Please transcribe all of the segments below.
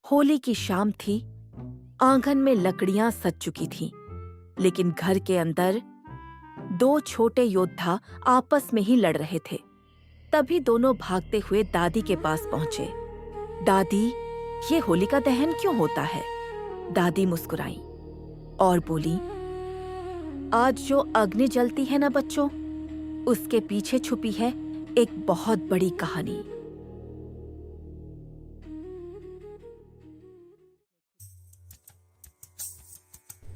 होली की शाम थी। आंगन में लकड़ियां सज चुकी थीं, लेकिन घर के अंदर दो छोटे योद्धा आपस में ही लड़ रहे थे। तभी दोनों भागते हुए दादी के पास पहुंचे। दादी, ये होलिका दहन क्यों होता है? दादी मुस्कुराई और बोली, आज जो अग्नि जलती है ना बच्चों, उसके पीछे छुपी है एक बहुत बड़ी कहानी।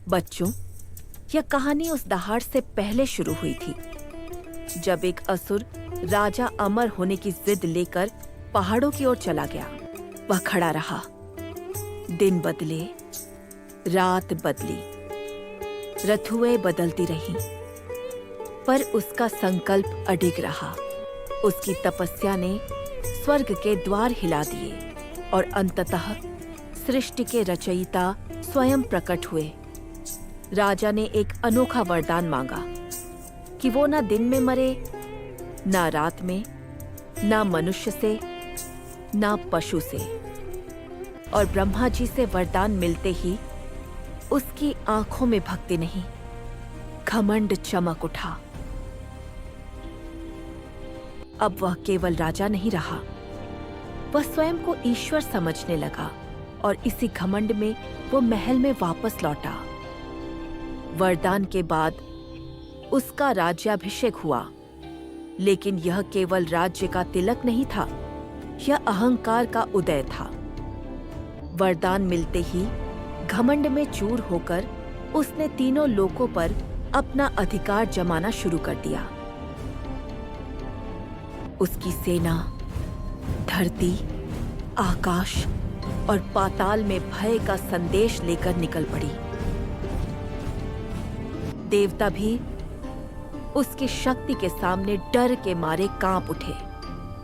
बच्चों, यह कहानी उस दहाड़ से पहले शुरू हुई थी, जब एक असुर राजा अमर होने की जिद लेकर पहाड़ों की ओर चला गया। वह खड़ा रहा। दिन बदले, रात बदली, ऋतुएं बदलती रहीं, पर उसका संकल्प अडिग रहा। उसकी तपस्या ने स्वर्ग के द्वार हिला दिए और अंततः सृष्टि के रचयिता स्वयं प्रकट हुए। राजा ने एक अनोखा वरदान मांगा कि वो ना दिन में मरे, ना रात में, ना मनुष्य से, ना पशु से। और ब्रह्मा जी से वरदान मिलते ही उसकी आंखों में भक्ति नहीं, घमंड चमक उठा। अब वह केवल राजा नहीं रहा, वह स्वयं को ईश्वर समझने लगा और इसी घमंड में वो महल में वापस लौटा। वरदान के बाद उसका राज्याभिषेक हुआ, लेकिन यह केवल राज्य का तिलक नहीं था, यह अहंकार का उदय था। वरदान मिलते ही घमंड में चूर होकर उसने तीनों लोकों पर अपना अधिकार जमाना शुरू कर दिया। उसकी सेना धरती, आकाश और पाताल में भय का संदेश लेकर निकल पड़ी। देवता भी उसकी शक्ति के सामने डर के मारे कांप उठे,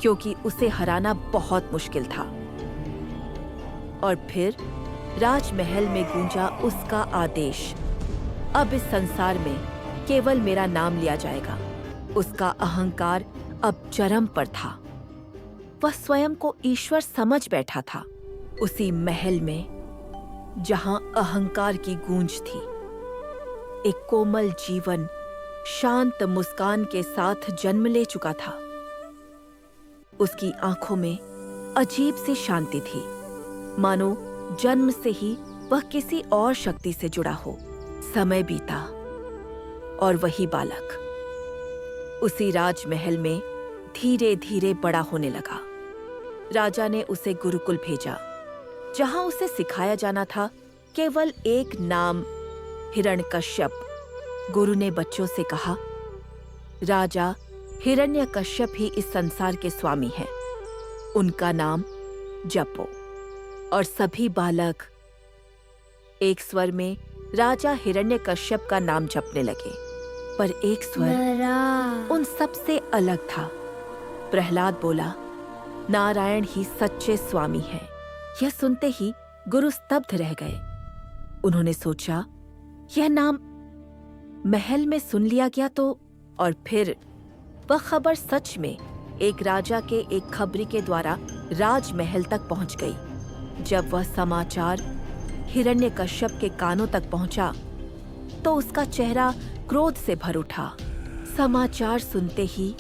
क्योंकि उसे हराना बहुत मुश्किल था। और फिर राजमहल में गूंजा उसका आदेश, अब इस संसार में केवल मेरा नाम लिया जाएगा। उसका अहंकार अब चरम पर था। वह स्वयं को ईश्वर समझ बैठा था। उसी महल में जहां अहंकार की गूंज थी, एक कोमल जीवन शांत मुस्कान के साथ जन्म ले चुका था। उसकी आंखों में अजीब सी शांति थी, मानो जन्म से ही वह किसी और शक्ति से जुड़ा हो। समय बीता और वही बालक उसी राजमहल में धीरे धीरे बड़ा होने लगा। राजा ने उसे गुरुकुल भेजा, जहां उसे सिखाया जाना था केवल एक नाम, हिरण्यकश्यप। गुरु ने बच्चों से कहा, राजा हिरण्यकश्यप ही इस संसार के स्वामी हैं, उनका नाम जपो। और सभी बालक एक स्वर में राजा हिरण्यकश्यप का नाम जपने लगे। पर एक स्वर उन सब से अलग था। प्रहलाद बोला, नारायण ही सच्चे स्वामी हैं। यह सुनते ही गुरु स्तब्ध रह गए। उन्होंने सोचा, यह नाम महल में सुन लिया गया तो? और फिर वह खबर सच में एक राजा के एक खबरी के द्वारा राजमहल तक पहुंच गई। जब वह समाचार हिरण्यकश्यप के कानों तक पहुंचा तो उसका चेहरा क्रोध से भर उठा। समाचार सुनते ही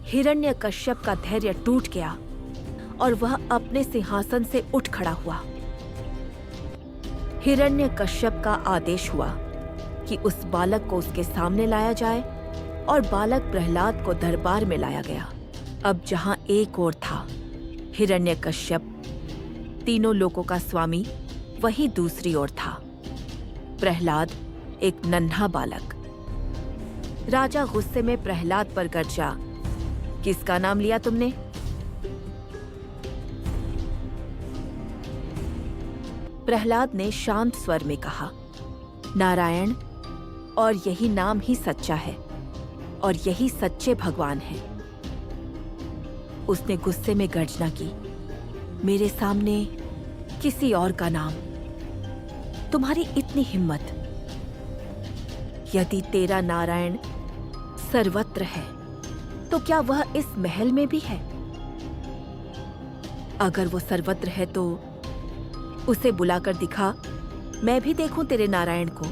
हिरण्यकश्यप का धैर्य टूट गया और वह अपने सिंहासन से उठ खड़ा हुआ। हिरण्यकश्यप का आदेश हुआ कि उस बालक को उसके सामने लाया जाए और बालक प्रहलाद को दरबार में लाया गया। अब जहां एक ओर था हिरण्यकश्यप, तीनों लोकों का स्वामी, वहीं दूसरी ओर था प्रहलाद, एक नन्हा बालक। राजा गुस्से में प्रहलाद पर गरजा, किसका नाम लिया तुमने? प्रहलाद ने शांत स्वर में कहा, नारायण, और यही नाम ही सच्चा है और यही सच्चे भगवान हैं। उसने गुस्से में गर्जना की, मेरे सामने किसी और का नाम? तुम्हारी इतनी हिम्मत! यदि तेरा नारायण सर्वत्र है तो क्या वह इस महल में भी है? अगर वो सर्वत्र है तो उसे बुलाकर दिखा, मैं भी देखूं तेरे नारायण को।